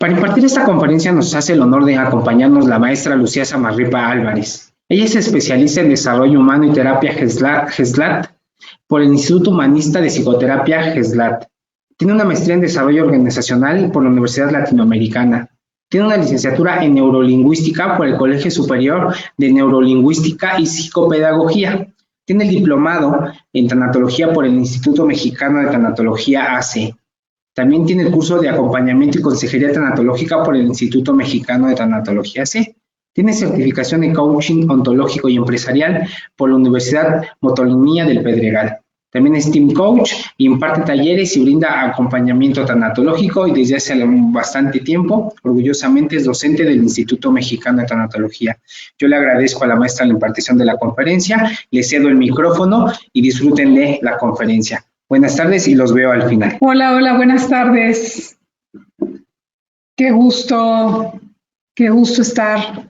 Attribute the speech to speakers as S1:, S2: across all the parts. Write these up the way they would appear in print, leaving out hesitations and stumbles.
S1: Para impartir esta conferencia nos hace el honor de acompañarnos la maestra Lucía Samarripa Álvarez. Ella es especialista en desarrollo humano y terapia GESLAT por el Instituto Humanista de Psicoterapia GESLAT. Tiene una maestría en desarrollo organizacional por la Universidad Latinoamericana. Tiene una licenciatura en neurolingüística por el Colegio Superior de Neurolingüística y Psicopedagogía. Tiene el diplomado en tanatología por el Instituto Mexicano de Tanatología AC. También tiene el curso de acompañamiento y consejería tanatológica por el Instituto Mexicano de Tanatología C. Tiene certificación en coaching ontológico y empresarial por la Universidad Motolinía del Pedregal. También es team coach, imparte talleres y brinda acompañamiento tanatológico y desde hace bastante tiempo, orgullosamente, es docente del Instituto Mexicano de Tanatología. Yo le agradezco a la maestra la impartición de la conferencia, le cedo el micrófono y disfruten de la conferencia. Buenas tardes y los veo al final.
S2: Hola, buenas tardes. Qué gusto estar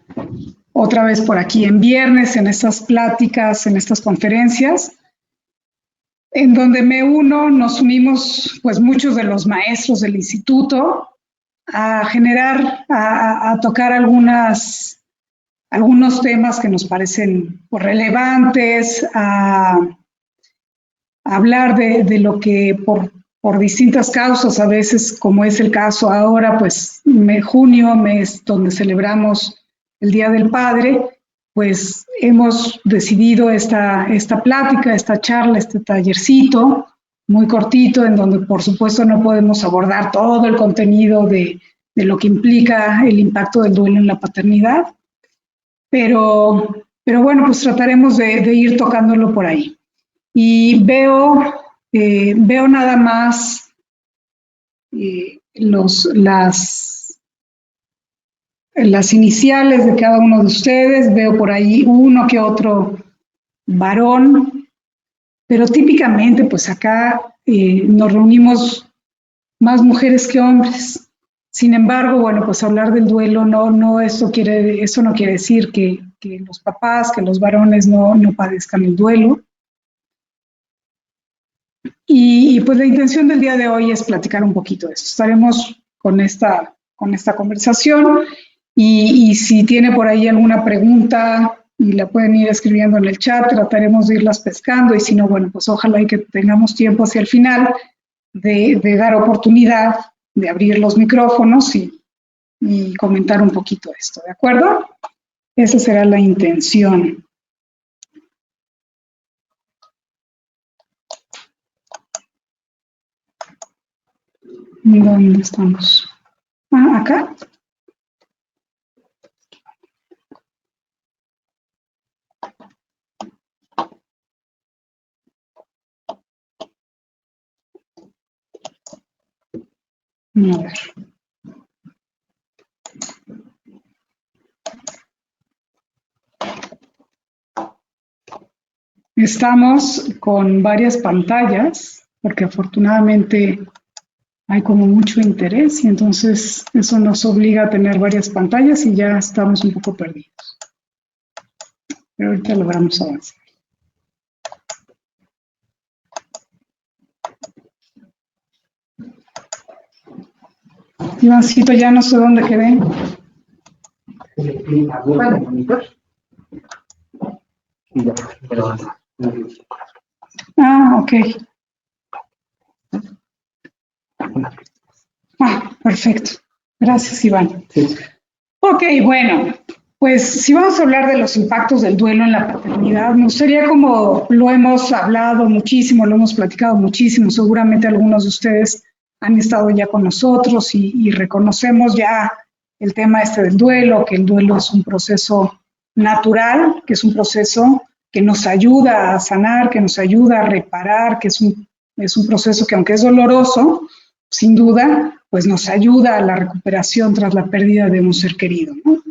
S2: otra vez por aquí en viernes, en estas pláticas, en estas conferencias, en donde nos unimos pues muchos de los maestros del instituto a tocar algunos temas que nos parecen relevantes, a hablar de lo que por distintas causas, a veces, como es el caso ahora, pues junio, mes donde celebramos el Día del Padre, pues hemos decidido esta plática, esta charla, este tallercito muy cortito, en donde por supuesto no podemos abordar todo el contenido de lo que implica el impacto del duelo en la paternidad, pero bueno, pues trataremos de ir tocándolo por ahí. Y veo nada más las iniciales de cada uno de ustedes, veo por ahí uno que otro varón, pero típicamente pues acá nos reunimos más mujeres que hombres. Sin embargo, bueno, pues hablar del duelo eso no quiere decir que los papás, que los varones no padezcan el duelo. Y pues la intención del día de hoy es platicar un poquito de eso. Estaremos con esta conversación y si tiene por ahí alguna pregunta y la pueden ir escribiendo en el chat, trataremos de irlas pescando y si no, bueno, pues ojalá y que tengamos tiempo hacia el final de dar oportunidad de abrir los micrófonos y comentar un poquito esto, ¿de acuerdo? Esa será la intención. ¿Dónde estamos? Acá. A ver. Estamos con varias pantallas, porque afortunadamente hay como mucho interés y entonces eso nos obliga a tener varias pantallas y ya estamos un poco perdidos. Pero ahorita logramos avanzar. Ivancito, ya no sé dónde quedé. Ok. Perfecto. Gracias, Iván. Sí. Ok, bueno, pues si vamos a hablar de los impactos del duelo en la paternidad, me gustaría, como lo hemos hablado muchísimo, lo hemos platicado muchísimo, seguramente algunos de ustedes han estado ya con nosotros y reconocemos ya el tema del duelo, que el duelo es un proceso natural, que es un proceso que nos ayuda a sanar, que nos ayuda a reparar, que es un proceso que, aunque es doloroso, sin duda, pues nos ayuda a la recuperación tras la pérdida de un ser querido, ¿no?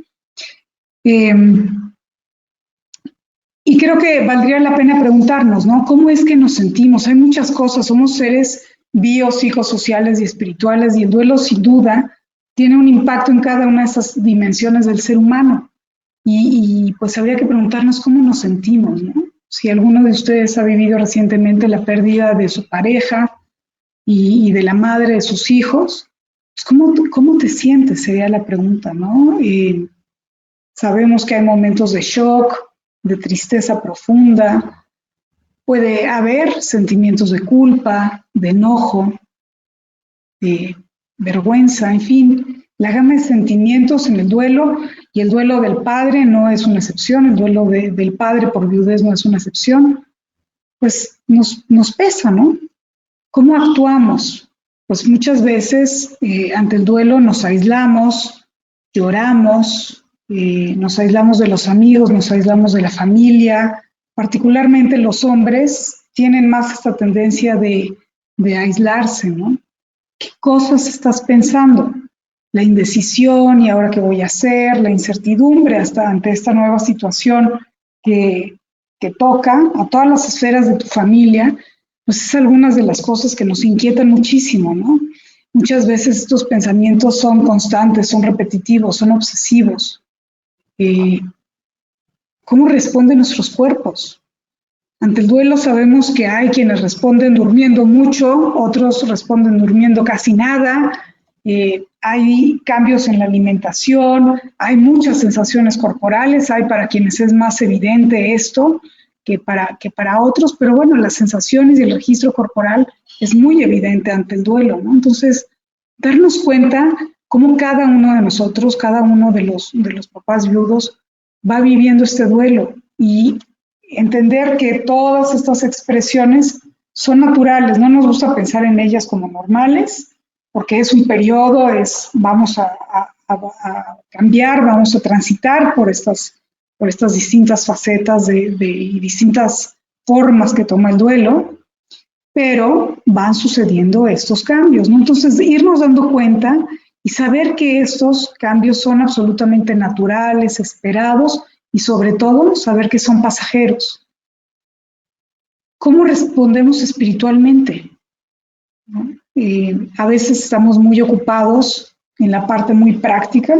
S2: Y creo que valdría la pena preguntarnos, ¿no? ¿Cómo es que nos sentimos? Hay muchas cosas, somos seres biopsicosociales y espirituales y el duelo, sin duda, tiene un impacto en cada una de esas dimensiones del ser humano. Y pues habría que preguntarnos cómo nos sentimos, ¿no? Si alguno de ustedes ha vivido recientemente la pérdida de su pareja y de la madre de sus hijos, pues, ¿cómo te sientes? Sería la pregunta, ¿no? Sabemos que hay momentos de shock, de tristeza profunda, puede haber sentimientos de culpa, de enojo, de vergüenza, en fin, la gama de sentimientos en el duelo, y el duelo del padre no es una excepción, el duelo del padre por viudez no es una excepción, pues nos pesa, ¿no? ¿Cómo actuamos? Pues muchas veces ante el duelo nos aislamos, lloramos, nos aislamos de los amigos, nos aislamos de la familia, particularmente los hombres tienen más esta tendencia de aislarse, ¿no? ¿Qué cosas estás pensando? La indecisión y ahora qué voy a hacer, la incertidumbre hasta ante esta nueva situación que, que toca a todas las esferas de tu familia, pues es algunas de las cosas que nos inquietan muchísimo, ¿no? Muchas veces estos pensamientos son constantes, son repetitivos, son obsesivos. ¿Cómo responden nuestros cuerpos? Ante el duelo sabemos que hay quienes responden durmiendo mucho, otros responden durmiendo casi nada, hay cambios en la alimentación, hay muchas sensaciones corporales, hay para quienes es más evidente esto que para otros, pero bueno, las sensaciones y el registro corporal es muy evidente ante el duelo, ¿no? Entonces, darnos cuenta cómo cada uno de nosotros, cada uno de los papás viudos va viviendo este duelo y entender que todas estas expresiones son naturales, no nos gusta pensar en ellas como normales, porque es un periodo, vamos a cambiar, vamos a transitar por estas distintas facetas y distintas formas que toma el duelo, pero van sucediendo estos cambios, ¿no? Entonces, irnos dando cuenta y saber que estos cambios son absolutamente naturales, esperados, y sobre todo saber que son pasajeros. ¿Cómo respondemos espiritualmente? ¿No? A veces estamos muy ocupados en la parte muy práctica,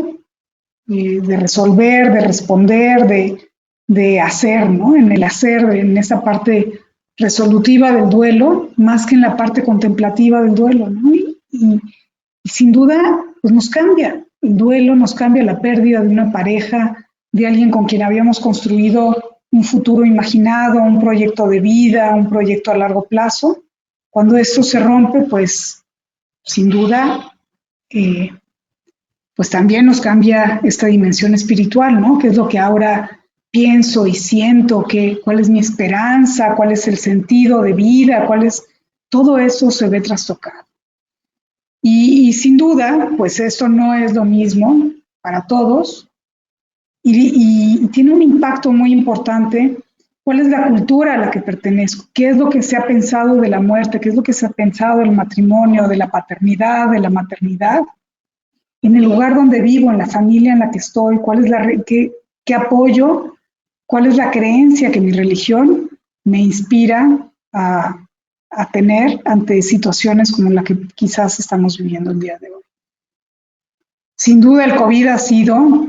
S2: de resolver, de responder, de hacer, ¿no? En el hacer, en esa parte resolutiva del duelo, más que en la parte contemplativa del duelo, ¿no? Y sin duda, pues nos cambia. El duelo nos cambia, la pérdida de una pareja, de alguien con quien habíamos construido un futuro imaginado, un proyecto de vida, un proyecto a largo plazo. Cuando esto se rompe, pues sin duda, pues también nos cambia esta dimensión espiritual, ¿no? ¿Qué es lo que ahora pienso y siento? ¿Cuál es mi esperanza? ¿Cuál es el sentido de vida? Todo eso se ve trastocado. Y sin duda, pues esto no es lo mismo para todos y tiene un impacto muy importante. ¿Cuál es la cultura a la que pertenezco? ¿Qué es lo que se ha pensado de la muerte? ¿Qué es lo que se ha pensado del matrimonio, de la paternidad, de la maternidad? En el lugar donde vivo, en la familia en la que estoy, qué apoyo, cuál es la creencia que mi religión me inspira a tener ante situaciones como la que quizás estamos viviendo el día de hoy. Sin duda el COVID ha sido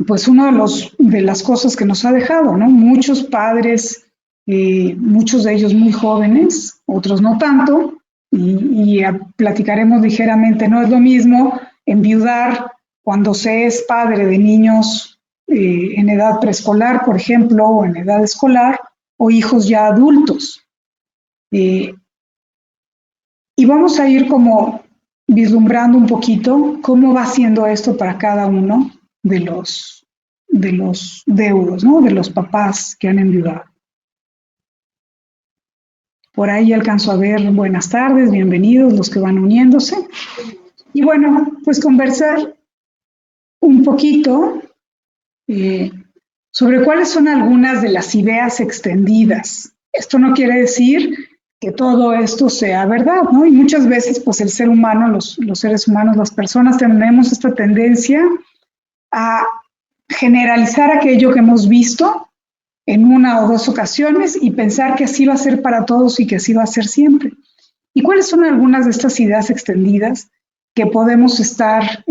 S2: pues uno de las cosas que nos ha dejado, ¿no? Muchos padres, muchos de ellos muy jóvenes, otros no tanto, y platicaremos ligeramente, no es lo mismo enviudar cuando se es padre de niños en edad preescolar, por ejemplo, o en edad escolar, o hijos ya adultos. Y vamos a ir como vislumbrando un poquito cómo va siendo esto para cada uno de los deudos, ¿no? De los papás que han enviudado. Por ahí alcanzo a ver buenas tardes, bienvenidos los que van uniéndose. Y bueno, pues conversar un poquito sobre cuáles son algunas de las ideas extendidas. Esto no quiere decir que todo esto sea verdad, ¿no? Y muchas veces, pues el ser humano, los seres humanos, las personas tenemos esta tendencia a generalizar aquello que hemos visto en una o dos ocasiones y pensar que así va a ser para todos y que así va a ser siempre. ¿Y cuáles son algunas de estas ideas extendidas que podemos estar,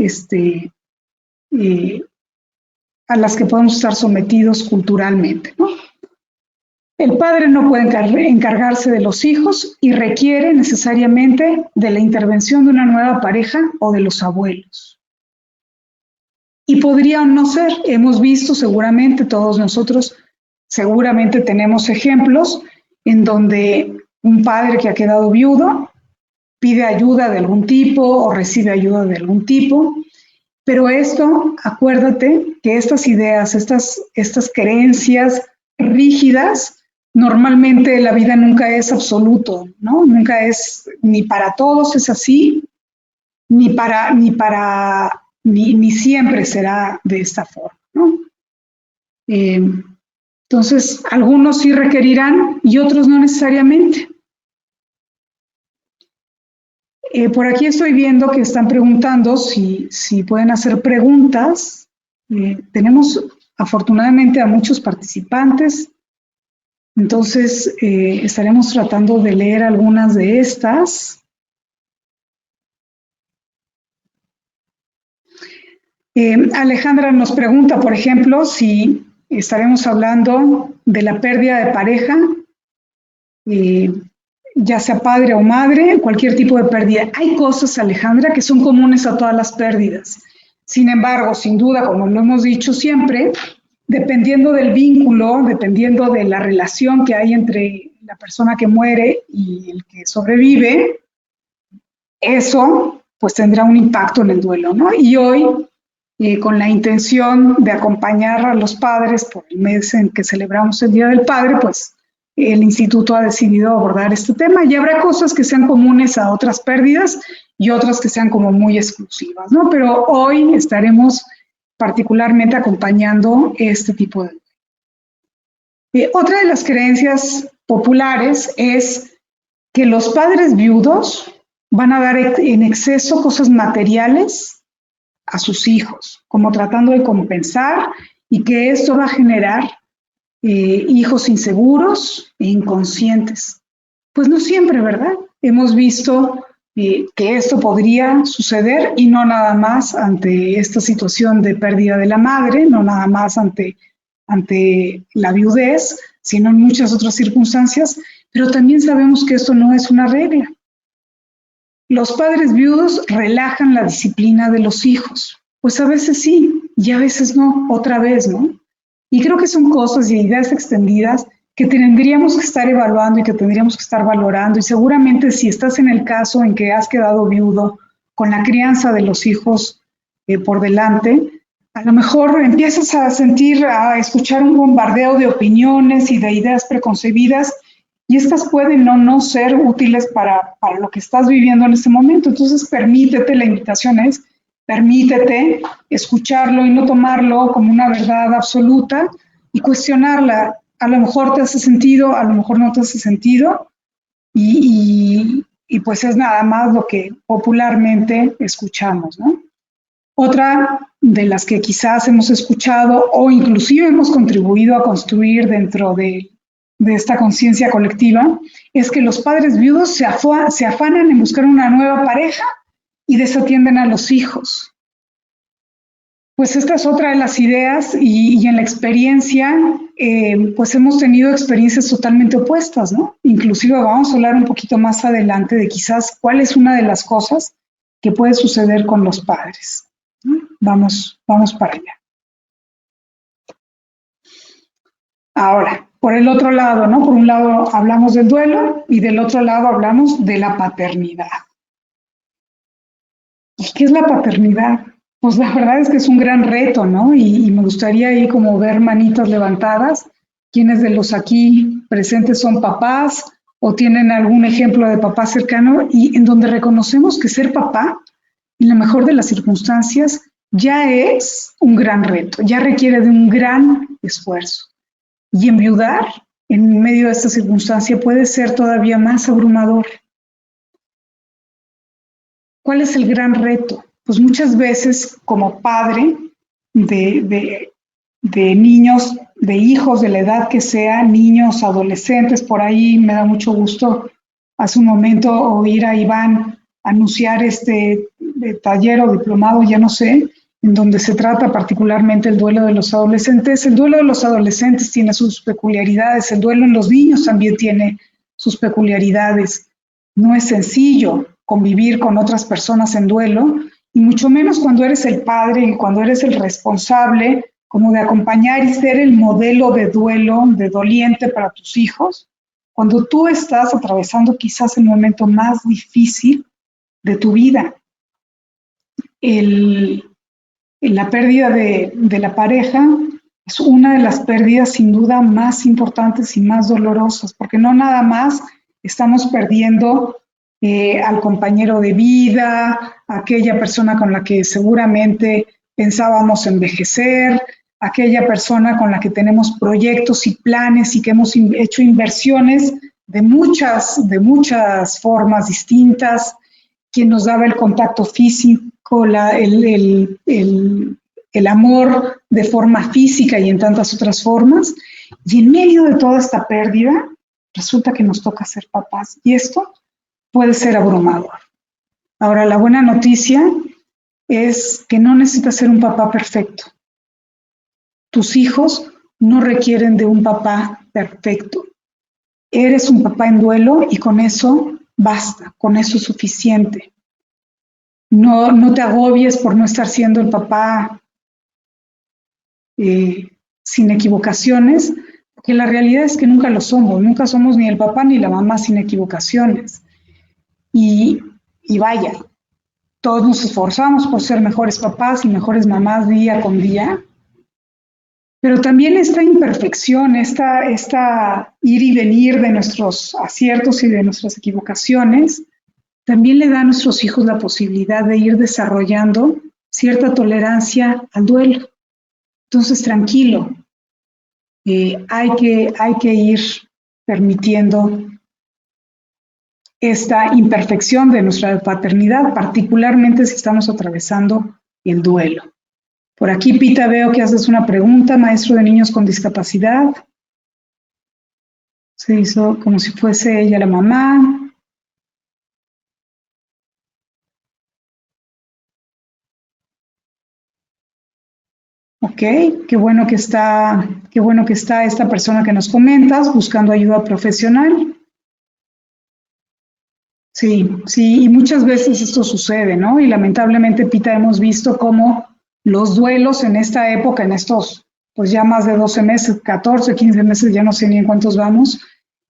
S2: a las que podemos estar sometidos culturalmente, ¿no? El padre no puede encargarse de los hijos y requiere necesariamente de la intervención de una nueva pareja o de los abuelos. Y podría no ser, hemos visto seguramente, todos nosotros seguramente tenemos ejemplos en donde un padre que ha quedado viudo pide ayuda de algún tipo o recibe ayuda de algún tipo, pero esto, acuérdate que estas ideas, estas creencias rígidas, normalmente la vida nunca es absoluto, ¿no? Nunca es, ni para todos es así, ni siempre será de esta forma, ¿no? Entonces, algunos sí requerirán y otros no necesariamente. Por aquí estoy viendo que están preguntando si pueden hacer preguntas. Tenemos afortunadamente a muchos participantes, entonces estaremos tratando de leer algunas de estas. Alejandra nos pregunta, por ejemplo, si estaremos hablando de la pérdida de pareja, ya sea padre o madre, cualquier tipo de pérdida. Hay cosas, Alejandra, que son comunes a todas las pérdidas. Sin embargo, sin duda, como lo hemos dicho siempre, dependiendo del vínculo, dependiendo de la relación que hay entre la persona que muere y el que sobrevive, eso pues tendrá un impacto en el duelo, ¿no? Y hoy, con la intención de acompañar a los padres por el mes en que celebramos el Día del Padre, pues el instituto ha decidido abordar este tema y habrá cosas que sean comunes a otras pérdidas y otras que sean como muy exclusivas, ¿no? Pero hoy estaremos particularmente acompañando este tipo de... otra de las creencias populares es que los padres viudos van a dar en exceso cosas materiales a sus hijos, como tratando de compensar, y que esto va a generar hijos inseguros e inconscientes. Pues no siempre, ¿verdad? Hemos visto que esto podría suceder y no nada más ante esta situación de pérdida de la madre, no nada más ante la viudez, sino en muchas otras circunstancias, pero también sabemos que esto no es una regla. Los padres viudos relajan la disciplina de los hijos, pues a veces sí y a veces no, otra vez, ¿no? Y creo que son cosas y ideas extendidas que tendríamos que estar evaluando y que tendríamos que estar valorando. Y seguramente si estás en el caso en que has quedado viudo con la crianza de los hijos por delante, a lo mejor empiezas a escuchar un bombardeo de opiniones y de ideas preconcebidas, y estas pueden o no ser útiles para lo que estás viviendo en este momento. Entonces permítete, la invitación es, permítete escucharlo y no tomarlo como una verdad absoluta y cuestionarla. A lo mejor te hace sentido, a lo mejor no te hace sentido, y pues es nada más lo que popularmente escuchamos, ¿no? Otra de las que quizás hemos escuchado o inclusive hemos contribuido a construir dentro de esta conciencia colectiva es que los padres viudos se afanan en buscar una nueva pareja y desatienden a los hijos. Pues esta es otra de las ideas y en la experiencia, pues hemos tenido experiencias totalmente opuestas, ¿no? Inclusive vamos a hablar un poquito más adelante de quizás cuál es una de las cosas que puede suceder con los padres, ¿no? Vamos para allá. Ahora, por el otro lado, ¿no? Por un lado hablamos del duelo y del otro lado hablamos de la paternidad. ¿Y qué es la paternidad? Pues la verdad es que es un gran reto, ¿no? Y me gustaría ahí como ver manitas levantadas. ¿Quiénes de los aquí presentes son papás o tienen algún ejemplo de papá cercano? Y en donde reconocemos que ser papá, en la mejor de las circunstancias, ya es un gran reto, ya requiere de un gran esfuerzo. Y enviudar en medio de esta circunstancia puede ser todavía más abrumador. ¿Cuál es el gran reto? Pues muchas veces como padre de niños, de hijos de la edad que sea, niños, adolescentes, por ahí me da mucho gusto hace un momento oír a Iván anunciar este taller o diplomado, ya no sé, en donde se trata particularmente el duelo de los adolescentes. El duelo de los adolescentes tiene sus peculiaridades, el duelo en los niños también tiene sus peculiaridades. No es sencillo convivir con otras personas en duelo, y mucho menos cuando eres el padre y cuando eres el responsable, como de acompañar y ser el modelo de duelo, de doliente para tus hijos, cuando tú estás atravesando quizás el momento más difícil de tu vida. La pérdida de la pareja es una de las pérdidas sin duda más importantes y más dolorosas, porque no nada más estamos perdiendo al compañero de vida, aquella persona con la que seguramente pensábamos envejecer, aquella persona con la que tenemos proyectos y planes y que hemos hecho inversiones de muchas formas distintas, quien nos daba el contacto físico, el amor de forma física y en tantas otras formas. Y en medio de toda esta pérdida, resulta que nos toca ser papás. Y esto puede ser abrumador. Ahora, la buena noticia es que no necesitas ser un papá perfecto. Tus hijos no requieren de un papá perfecto. Eres un papá en duelo y con eso basta, con eso es suficiente. No te agobies por no estar siendo el papá sin equivocaciones, porque la realidad es que nunca somos ni el papá ni la mamá sin equivocaciones. Y vaya, todos nos esforzamos por ser mejores papás y mejores mamás día con día, pero también esta imperfección, esta ir y venir de nuestros aciertos y de nuestras equivocaciones, también le da a nuestros hijos la posibilidad de ir desarrollando cierta tolerancia al duelo. Entonces, tranquilo, hay que ir permitiendo esta imperfección de nuestra paternidad, particularmente si estamos atravesando el duelo. Por aquí, Pita, veo que haces una pregunta, maestro de niños con discapacidad. Se hizo como si fuese ella la mamá. Ok, qué bueno que está esta persona que nos comentas buscando ayuda profesional. Sí, y muchas veces esto sucede, ¿no? Y lamentablemente, Pita, hemos visto cómo los duelos en esta época, en estos, pues ya más de 12 meses, 14, 15 meses, ya no sé ni en cuántos vamos,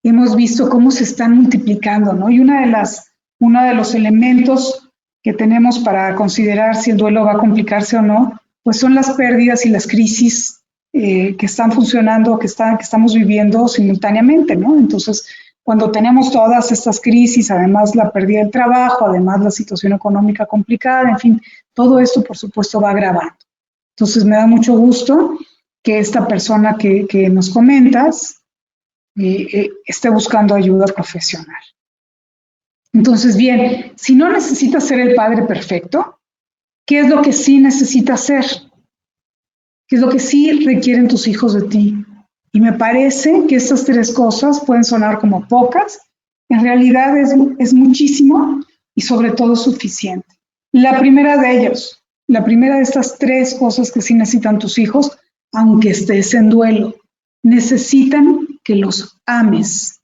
S2: hemos visto cómo se están multiplicando, ¿no? Y uno de los elementos que tenemos para considerar si el duelo va a complicarse o no, pues son las pérdidas y las crisis que están funcionando, que estamos viviendo simultáneamente, ¿no? Entonces, cuando tenemos todas estas crisis, además la pérdida del trabajo, además la situación económica complicada, en fin, todo esto, por supuesto, va agravando. Entonces, me da mucho gusto que esta persona que nos comentas esté buscando ayuda profesional. Entonces, bien, si no necesitas ser el padre perfecto, ¿qué es lo que sí necesitas ser? ¿Qué es lo que sí requieren tus hijos de ti? Y me parece que estas tres cosas pueden sonar como pocas, en realidad es muchísimo y sobre todo suficiente. La primera de estas tres cosas que sí necesitan tus hijos, aunque estés en duelo, necesitan que los ames.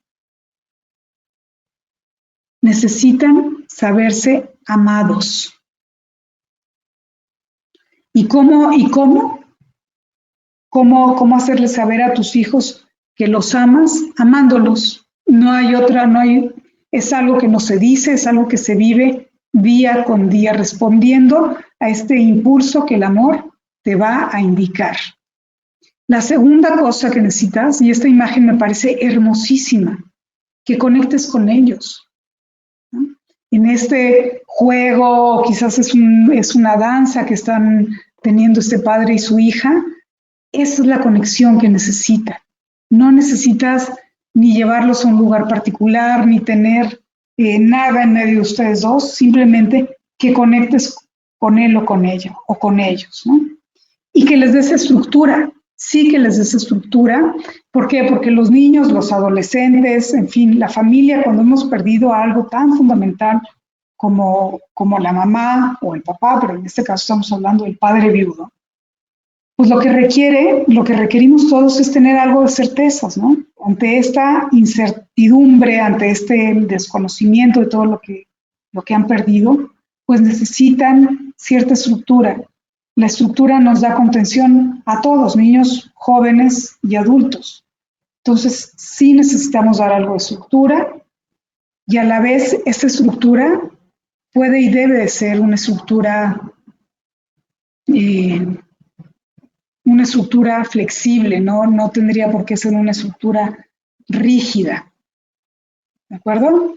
S2: Necesitan saberse amados. ¿Y cómo hacerles saber a tus hijos que los amas? Amándolos. Es algo que no se dice, es algo que se vive día con día, respondiendo a este impulso que el amor te va a indicar. La segunda cosa que necesitas, y esta imagen me parece hermosísima, que conectes con ellos, ¿no? En este juego, quizás es una danza que están teniendo este padre y su hija. Esa es la conexión que necesitan. No necesitas ni llevarlos a un lugar particular, ni tener nada en medio de ustedes dos, simplemente que conectes con él o con ella, o con ellos, ¿no? Y que les des estructura, sí que les des estructura. ¿Por qué? Porque los niños, los adolescentes, en fin, la familia, cuando hemos perdido algo tan fundamental como la mamá o el papá, pero en este caso estamos hablando del padre viudo, pues lo que requerimos todos es tener algo de certezas, ¿no? Ante esta incertidumbre, ante este desconocimiento de todo lo que han perdido, pues necesitan cierta estructura. La estructura nos da contención a todos, niños, jóvenes y adultos. Entonces, sí necesitamos dar algo de estructura y a la vez esta estructura puede y debe de ser una estructura flexible, no tendría por qué ser una estructura rígida. ¿De acuerdo?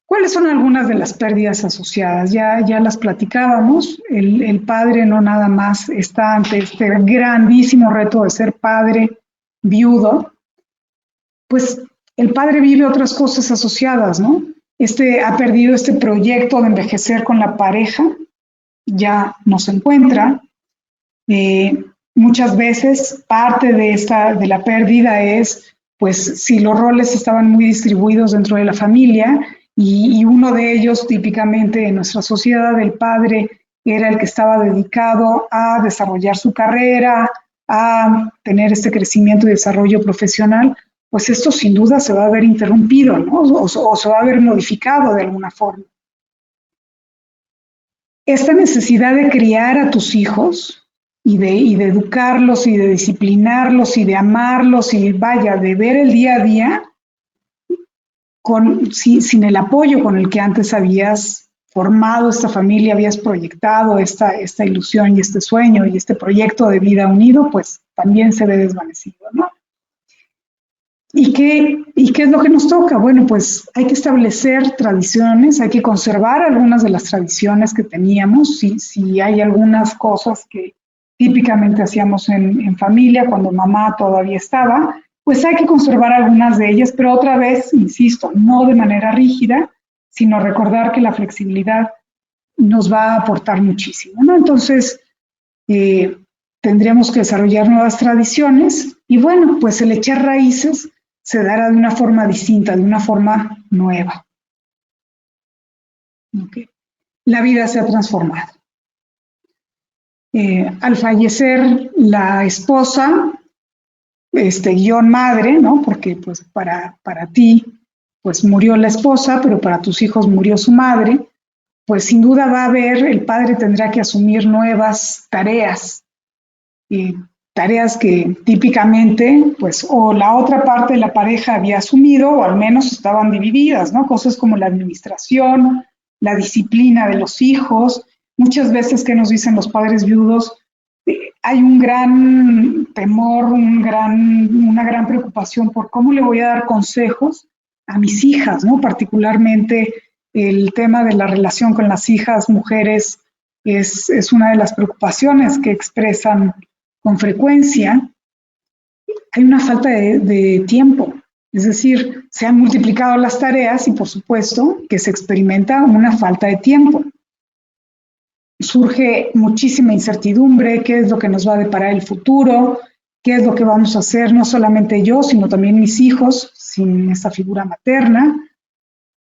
S2: ¿Cuáles son algunas de las pérdidas asociadas? Ya las platicábamos. El padre no nada más está ante este grandísimo reto de ser padre viudo, pues el padre vive otras cosas asociadas, ¿no? Ha perdido este proyecto de envejecer con la pareja, ya no se encuentra. Muchas veces parte de la pérdida es, pues, si los roles estaban muy distribuidos dentro de la familia y uno de ellos, típicamente en nuestra sociedad, el padre era el que estaba dedicado a desarrollar su carrera, a tener este crecimiento y desarrollo profesional, pues esto sin duda se va a ver interrumpido, ¿no? O se va a ver modificado de alguna forma. Esta necesidad de criar a tus hijos y de educarlos y de disciplinarlos y de amarlos y vaya, de ver el día a día sin el apoyo con el que antes habías formado esta familia, habías proyectado esta ilusión y este sueño y este proyecto de vida unido, pues también se ve desvanecido, ¿no? ¿Y qué es lo que nos toca? Bueno, pues hay que establecer tradiciones, hay que conservar algunas de las tradiciones que teníamos, si hay algunas cosas que típicamente hacíamos en familia cuando mamá todavía estaba, pues hay que conservar algunas de ellas, pero otra vez, insisto, no de manera rígida, sino recordar que la flexibilidad nos va a aportar muchísimo, ¿no? Entonces, tendríamos que desarrollar nuevas tradiciones y bueno, pues el echar raíces se dará de una forma distinta, de una forma nueva. Okay. La vida se ha transformado. Al fallecer la esposa, guión madre, ¿no? Porque pues para ti pues murió la esposa, pero para tus hijos murió su madre, pues sin duda va a haber, el padre tendrá que asumir nuevas tareas, tareas que típicamente, pues, o la otra parte de la pareja había asumido, o al menos estaban divididas, ¿no? Cosas como la administración, la disciplina de los hijos. Muchas veces que nos dicen los padres viudos, hay un gran temor, una gran preocupación por cómo le voy a dar consejos a mis hijas, ¿no? Particularmente el tema de la relación con las hijas mujeres es una de las preocupaciones que expresan con frecuencia. Hay una falta de tiempo, es decir, se han multiplicado las tareas y por supuesto que se experimenta una falta de tiempo. Surge muchísima incertidumbre, qué es lo que nos va a deparar el futuro, qué es lo que vamos a hacer, no solamente yo, sino también mis hijos, sin esta figura materna.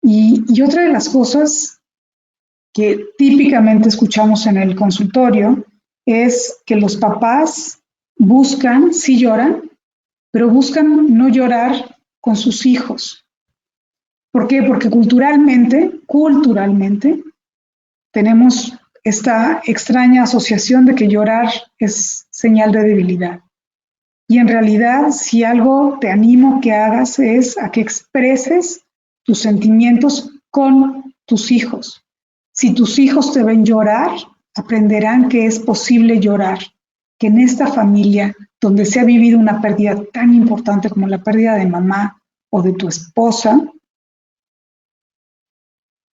S2: Y otra de las cosas que típicamente escuchamos en el consultorio es que los papás buscan, sí lloran, pero buscan no llorar con sus hijos. ¿Por qué? Porque culturalmente, tenemos esta extraña asociación de que llorar es señal de debilidad. Y en realidad, si algo te animo que hagas es a que expreses tus sentimientos con tus hijos. Si tus hijos te ven llorar, aprenderán que es posible llorar, que en esta familia, donde se ha vivido una pérdida tan importante como la pérdida de mamá o de tu esposa,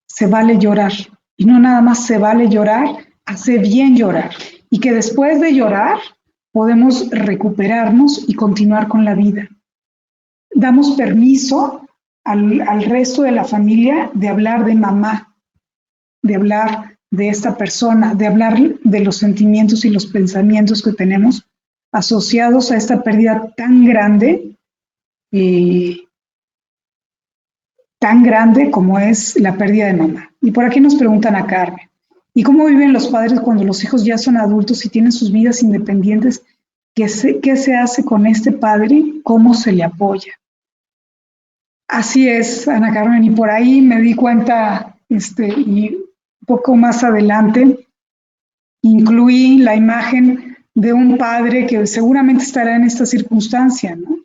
S2: se vale llorar. Y no nada más se vale llorar, hace bien llorar. Y que después de llorar podemos recuperarnos y continuar con la vida. Damos permiso al resto de la familia de hablar de mamá, de hablar de esta persona, de hablar de los sentimientos y los pensamientos que tenemos asociados a esta pérdida tan grande tan grande como es la pérdida de mamá. Y por aquí nos preguntan a Carmen, ¿y cómo viven los padres cuando los hijos ya son adultos y tienen sus vidas independientes? ¿Qué se hace con este padre? ¿Cómo se le apoya? Así es, Ana Carmen, y por ahí me di cuenta, y un poco más adelante, incluí la imagen de un padre que seguramente estará en esta circunstancia, ¿no?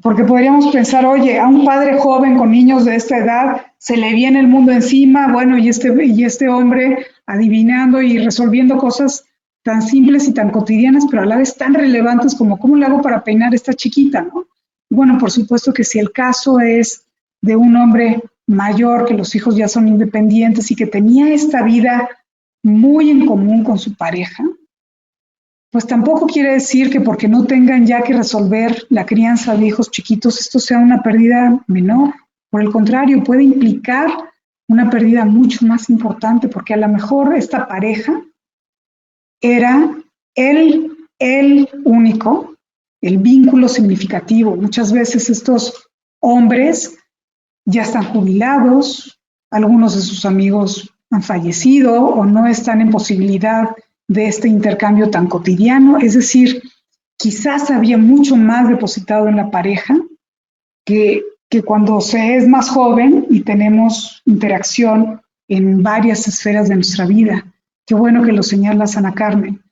S2: Porque podríamos pensar, oye, a un padre joven con niños de esta edad se le viene el mundo encima, bueno, y este hombre adivinando y resolviendo cosas tan simples y tan cotidianas, pero a la vez tan relevantes como cómo le hago para peinar a esta chiquita, ¿no? Bueno, por supuesto que si el caso es de un hombre mayor, que los hijos ya son independientes y que tenía esta vida muy en común con su pareja, pues tampoco quiere decir que porque no tengan ya que resolver la crianza de hijos chiquitos, esto sea una pérdida menor. Por el contrario, puede implicar una pérdida mucho más importante, porque a lo mejor esta pareja era el único, el vínculo significativo. Muchas veces estos hombres ya están jubilados, algunos de sus amigos han fallecido o no están en posibilidad de este intercambio tan cotidiano, es decir, quizás había mucho más depositado en la pareja que cuando se es más joven y tenemos interacción en varias esferas de nuestra vida. Qué bueno que lo señalas, Ana Carmen.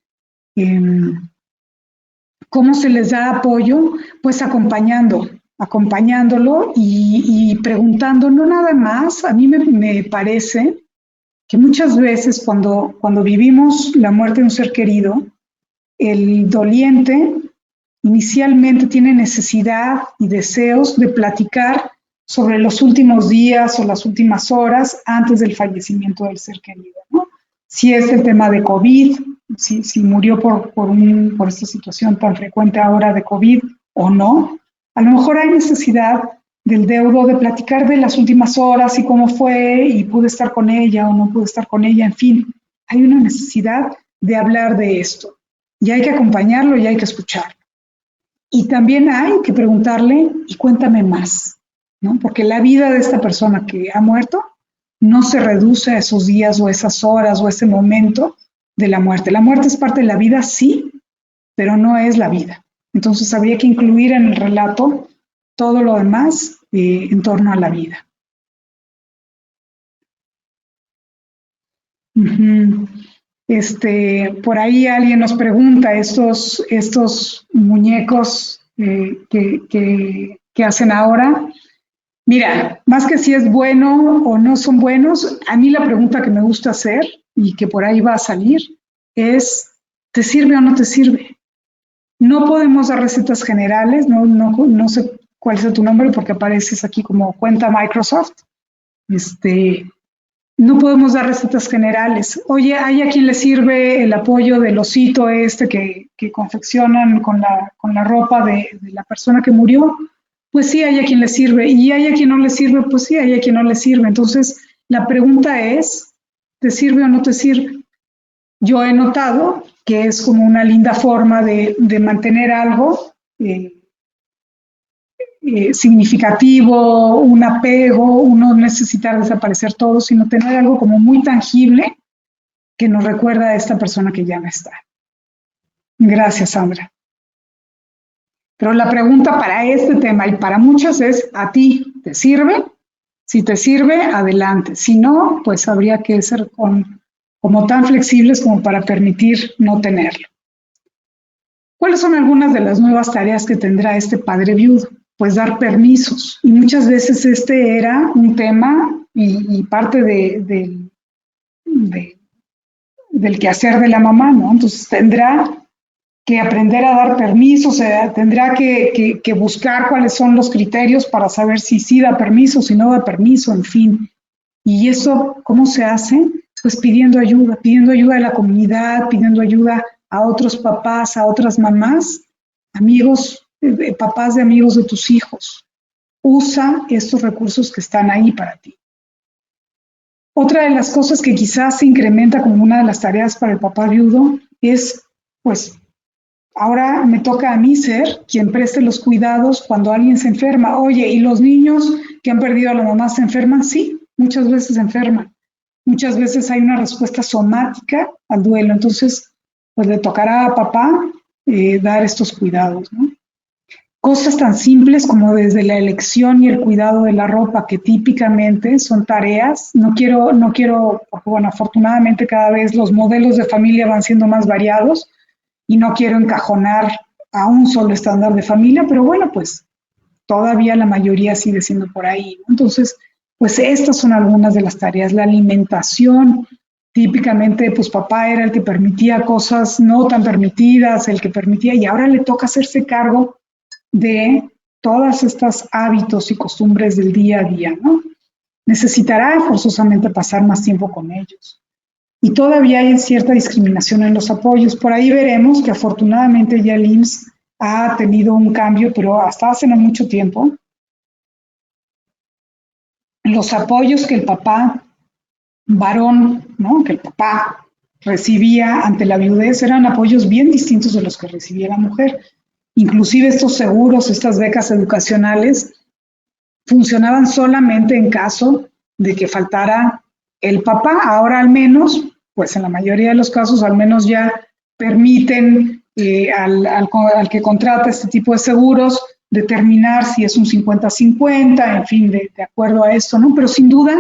S2: ¿Cómo se les da apoyo? Pues acompañándolo y preguntando, no nada más. A mí me parece que muchas veces cuando vivimos la muerte de un ser querido, el doliente inicialmente tiene necesidad y deseos de platicar sobre los últimos días o las últimas horas antes del fallecimiento del ser querido, ¿no? Si es el tema de COVID, si murió por esta situación tan frecuente ahora de COVID o no, a lo mejor hay necesidad del deudo de platicar de las últimas horas y cómo fue y pude estar con ella o no pude estar con ella, en fin, hay una necesidad de hablar de esto y hay que acompañarlo y hay que escucharlo. Y también hay que preguntarle, y cuéntame más, ¿no? Porque la vida de esta persona que ha muerto no se reduce a esos días o esas horas o ese momento de la muerte. La muerte es parte de la vida, sí, pero no es la vida. Entonces habría que incluir en el relato todo lo demás en torno a la vida. Por ahí alguien nos pregunta, estos muñecos que hacen ahora. Mira, más que si es bueno o no son buenos, a mí la pregunta que me gusta hacer y que por ahí va a salir es, ¿te sirve o no te sirve? No podemos dar recetas generales, no sé cuál es tu nombre porque apareces aquí como cuenta Microsoft. No podemos dar recetas generales. Oye, ¿hay a quien le sirve el apoyo del osito que confeccionan con la ropa de la persona que murió? Pues sí, hay a quien le sirve. ¿Y hay a quien no le sirve? Pues sí, hay a quien no le sirve. Entonces, la pregunta es, ¿te sirve o no te sirve? Yo he notado que es como una linda forma de mantener algo significativo, un apego, no necesitar desaparecer todo, sino tener algo como muy tangible que nos recuerda a esta persona que ya no está. Gracias, Sandra. Pero la pregunta para este tema y para muchos es, ¿a ti te sirve? Si te sirve, adelante. Si no, pues habría que ser como tan flexibles como para permitir no tenerlo. ¿Cuáles son algunas de las nuevas tareas que tendrá este padre viudo? Pues dar permisos. Y muchas veces este era un tema y parte del quehacer de la mamá, ¿no? Entonces tendrá que aprender a dar permisos, tendrá que buscar cuáles son los criterios para saber si sí da permiso, si no da permiso, en fin. ¿Y eso cómo se hace? Pues pidiendo ayuda de la comunidad, pidiendo ayuda a otros papás, a otras mamás, amigos, papás de amigos de tus hijos. Usa estos recursos que están ahí para ti. Otra de las cosas que quizás se incrementa como una de las tareas para el papá viudo es, pues, ahora me toca a mí ser quien preste los cuidados cuando alguien se enferma. Oye, ¿y los niños que han perdido a la mamá se enferman? Sí, muchas veces se enferman. Muchas veces hay una respuesta somática al duelo. Entonces, pues le tocará a papá dar estos cuidados, ¿no? Cosas tan simples como desde la elección y el cuidado de la ropa, que típicamente son tareas. Porque bueno, afortunadamente cada vez los modelos de familia van siendo más variados y no quiero encajonar a un solo estándar de familia, pero bueno, pues todavía la mayoría sigue siendo por ahí, ¿no? Entonces, pues estas son algunas de las tareas. La alimentación, típicamente, pues papá era el que permitía cosas no tan permitidas, el que permitía, y ahora le toca hacerse cargo de todas estas hábitos y costumbres del día a día, ¿no? Necesitará forzosamente pasar más tiempo con ellos. Y todavía hay cierta discriminación en los apoyos. Por ahí veremos que afortunadamente ya el IMSS ha tenido un cambio, pero hasta hace no mucho tiempo, los apoyos que el papá varón, ¿no? Que el papá recibía ante la viudez eran apoyos bien distintos de los que recibía la mujer. Inclusive estos seguros, estas becas educacionales, funcionaban solamente en caso de que faltara el papá. Ahora al menos, pues en la mayoría de los casos, al menos ya permiten al que contrata este tipo de seguros determinar si es un 50-50, en fin, de acuerdo a esto, ¿no? Pero sin duda,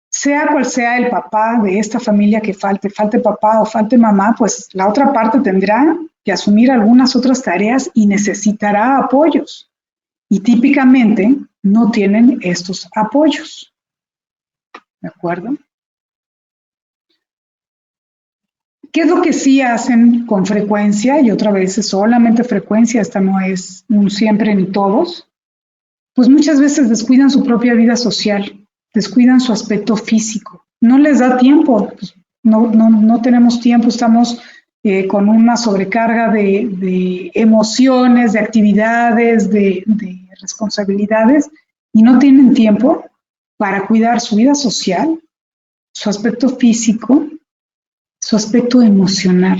S2: sea cual sea el papá de esta familia que falte papá o falte mamá, pues la otra parte tendrá que asumir algunas otras tareas y necesitará apoyos. Y típicamente no tienen estos apoyos. ¿De acuerdo? ¿Qué es lo que sí hacen con frecuencia? Y otra vez es solamente frecuencia, esta no es un siempre ni todos. Pues muchas veces descuidan su propia vida social, descuidan su aspecto físico. No les da tiempo, pues no tenemos tiempo, estamos con una sobrecarga de emociones, de actividades, de responsabilidades, y no tienen tiempo para cuidar su vida social, su aspecto físico, su aspecto emocional.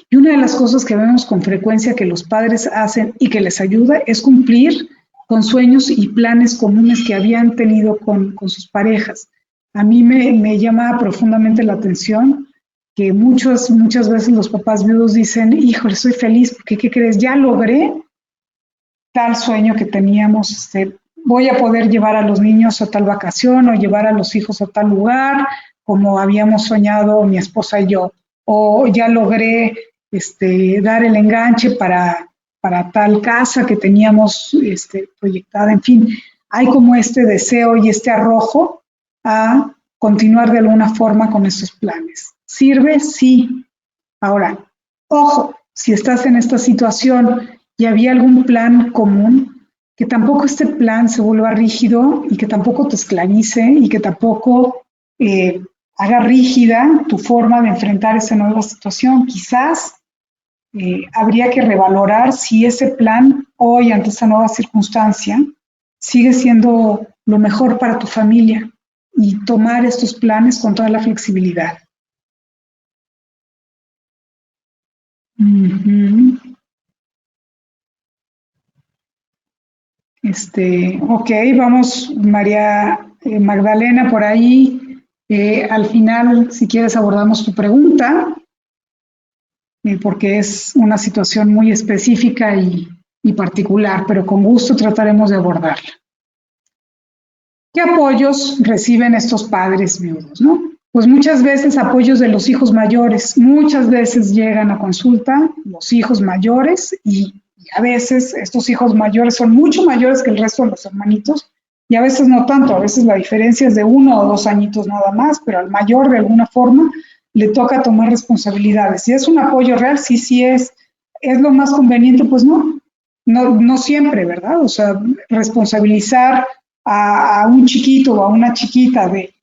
S2: Y una de las cosas que vemos con frecuencia que los padres hacen y que les ayuda es cumplir con sueños y planes comunes que habían tenido con sus parejas. A mí me llama profundamente la atención que muchas veces los papás viudos dicen, híjole, soy feliz porque, ¿qué crees? Ya logré tal sueño que teníamos, voy a poder llevar a los niños a tal vacación o llevar a los hijos a tal lugar, como habíamos soñado mi esposa y yo, o ya logré dar el enganche para tal casa que teníamos proyectada, en fin, hay como este deseo y este arrojo a continuar de alguna forma con estos planes. ¿Sirve? Sí. Ahora, ojo, si estás en esta situación y había algún plan común, que tampoco este plan se vuelva rígido y que tampoco te esclavice y que tampoco haga rígida tu forma de enfrentar esa nueva situación. Quizás habría que revalorar si ese plan hoy, ante esa nueva circunstancia, sigue siendo lo mejor para tu familia y tomar estos planes con toda la flexibilidad. Ok, vamos, María Magdalena, por ahí. Al final, si quieres, abordamos tu pregunta, porque es una situación muy específica y particular, pero con gusto trataremos de abordarla. ¿Qué apoyos reciben estos padres viudos, no? Pues muchas veces apoyos de los hijos mayores, muchas veces llegan a consulta los hijos mayores y a veces estos hijos mayores son mucho mayores que el resto de los hermanitos y a veces no tanto, a veces la diferencia es de 1 o 2 añitos nada más, pero al mayor de alguna forma le toca tomar responsabilidades. Si es un apoyo real, sí es lo más conveniente, pues no siempre, ¿verdad? O sea, responsabilizar a un chiquito o a una chiquita de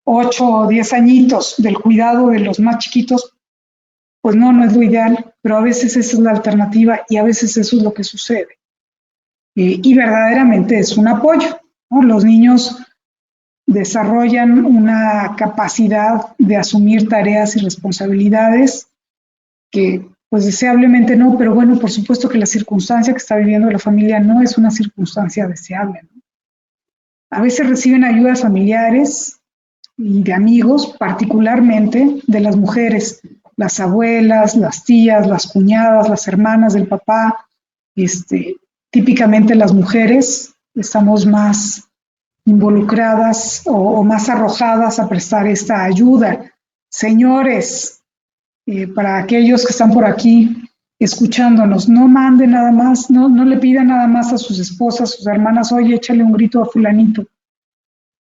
S2: 8 o 10 añitos del cuidado de los más chiquitos, pues no es lo ideal, pero a veces esa es la alternativa y a veces eso es lo que sucede. Y verdaderamente es un apoyo, ¿no? Los niños desarrollan una capacidad de asumir tareas y responsabilidades que pues deseablemente no, pero bueno, por supuesto que la circunstancia que está viviendo la familia no es una circunstancia deseable, ¿no? A veces reciben ayudas familiares y de amigos, particularmente de las mujeres, las abuelas, las tías, las cuñadas, las hermanas del papá. Típicamente las mujeres estamos más involucradas o más arrojadas a prestar esta ayuda. Señores, para aquellos que están por aquí escuchándonos, no manden nada más, no le pidan nada más a sus esposas, a sus hermanas, oye, échale un grito a fulanito.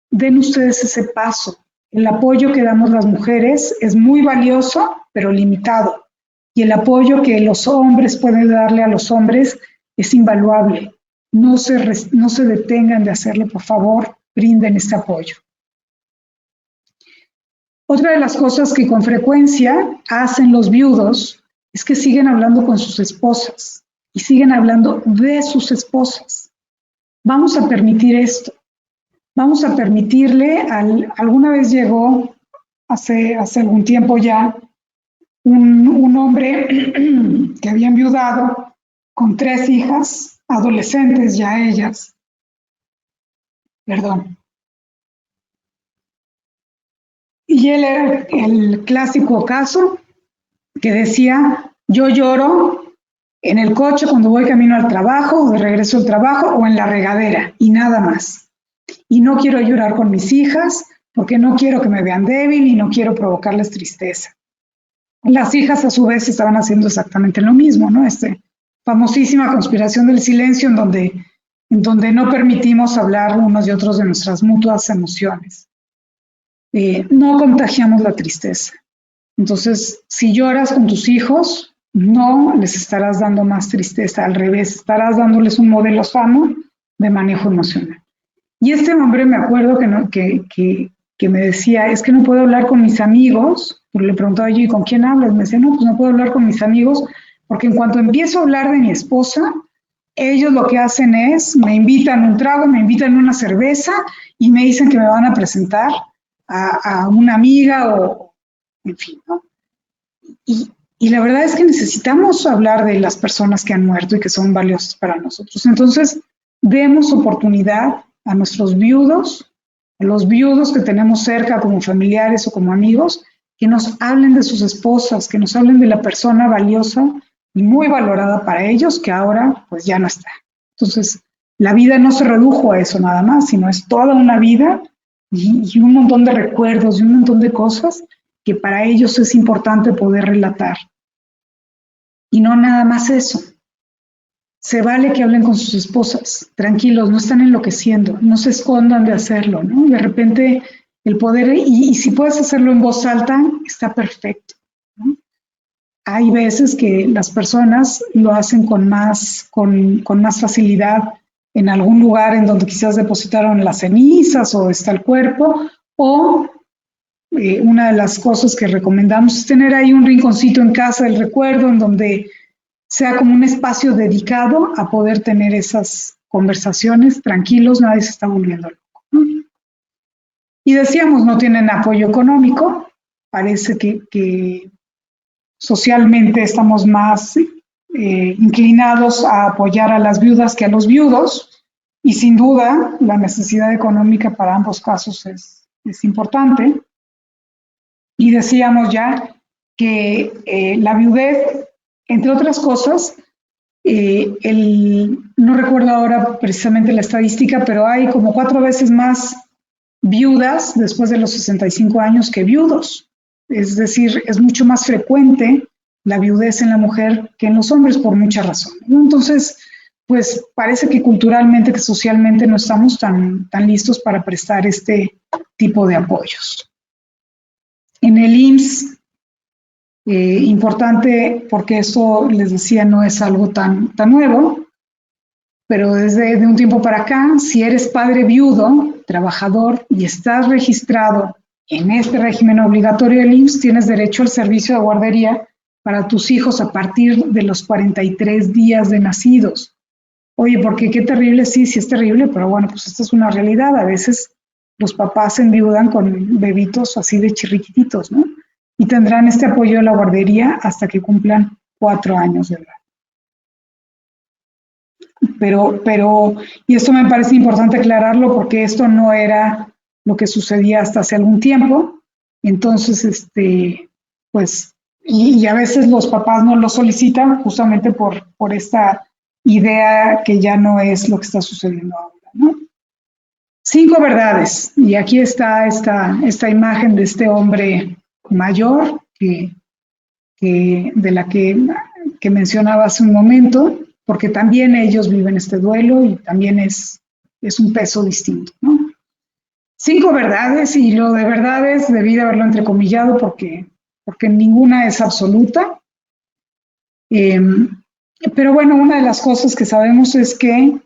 S2: Den ustedes ese paso. El apoyo que damos las mujeres es muy valioso, pero limitado. Y el apoyo que los hombres pueden darle a los hombres es invaluable. No se detengan de hacerlo, por favor, brinden este apoyo. Otra de las cosas que con frecuencia hacen los viudos es que siguen hablando con sus esposas y siguen hablando de sus esposas. Vamos a permitir esto. Vamos a permitirle, alguna vez llegó, hace algún tiempo ya, un hombre que había enviudado con 3 hijas, adolescentes ya ellas, perdón. Y él era el clásico caso que decía, yo lloro en el coche cuando voy camino al trabajo, o de regreso al trabajo, o en la regadera, y nada más. Y no quiero llorar con mis hijas, porque no quiero que me vean débil y no quiero provocarles tristeza. Las hijas a su vez estaban haciendo exactamente lo mismo, ¿no? Famosísima conspiración del silencio en donde no permitimos hablar unos y otros de nuestras mutuas emociones. No contagiamos la tristeza. Entonces, si lloras con tus hijos, no les estarás dando más tristeza, al revés, estarás dándoles un modelo sano de manejo emocional. Y este hombre me acuerdo que me decía, es que no puedo hablar con mis amigos, porque le preguntaba yo, ¿y con quién hablas? Me decía, no, pues no puedo hablar con mis amigos, porque en cuanto empiezo a hablar de mi esposa, ellos lo que hacen es, me invitan un trago, me invitan una cerveza y me dicen que me van a presentar a una amiga o, en fin, ¿no? Y la verdad es que necesitamos hablar de las personas que han muerto y que son valiosas para nosotros. Entonces, demos oportunidad a nuestros viudos, a los viudos que tenemos cerca como familiares o como amigos, que nos hablen de sus esposas, que nos hablen de la persona valiosa y muy valorada para ellos, que ahora pues ya no está. Entonces, la vida no se redujo a eso nada más, sino es toda una vida y un montón de recuerdos y un montón de cosas que para ellos es importante poder relatar. Y no nada más eso. Se vale que hablen con sus esposas, tranquilos, no están enloqueciendo, no se escondan de hacerlo, ¿no? De repente el poder, y si puedes hacerlo en voz alta, está perfecto, ¿no? Hay veces que las personas lo hacen con más facilidad en algún lugar en donde quizás depositaron las cenizas o está el cuerpo, o una de las cosas que recomendamos es tener ahí un rinconcito en casa del recuerdo en donde sea como un espacio dedicado a poder tener esas conversaciones tranquilos, nadie se está volviendo loco, ¿no? Y decíamos, no tienen apoyo económico, parece que socialmente estamos más inclinados a apoyar a las viudas que a los viudos, y sin duda la necesidad económica para ambos casos es importante. Y decíamos ya que la viudez, entre otras cosas, no recuerdo ahora precisamente la estadística, pero hay como 4 veces más viudas después de los 65 años que viudos. Es decir, es mucho más frecuente la viudez en la mujer que en los hombres por muchas razones, ¿no? Entonces, pues parece que culturalmente, que socialmente no estamos tan listos para prestar este tipo de apoyos. En el IMSS, importante porque esto, les decía, no es algo tan nuevo, pero desde un tiempo para acá, si eres padre viudo, trabajador y estás registrado en este régimen obligatorio del IMSS, tienes derecho al servicio de guardería para tus hijos a partir de los 43 días de nacidos. Oye, porque qué terrible, sí es terrible, pero bueno, pues esta es una realidad. A veces los papás se enviudan con bebitos así de chirriquititos, ¿no? y tendrán este apoyo de la guardería hasta que cumplan 4 años de edad. Y esto me parece importante aclararlo porque esto no era lo que sucedía hasta hace algún tiempo. Entonces, pues, y a veces los papás no lo solicitan justamente por esta idea que ya no es lo que está sucediendo ahora, ¿no? 5 verdades, y aquí está esta imagen de este hombre mayor de la que mencionaba hace un momento, porque también ellos viven este duelo y también es un peso distinto, ¿no? 5 verdades, y lo de verdades debí de haberlo entrecomillado porque ninguna es absoluta. Pero bueno, una de las cosas que sabemos es que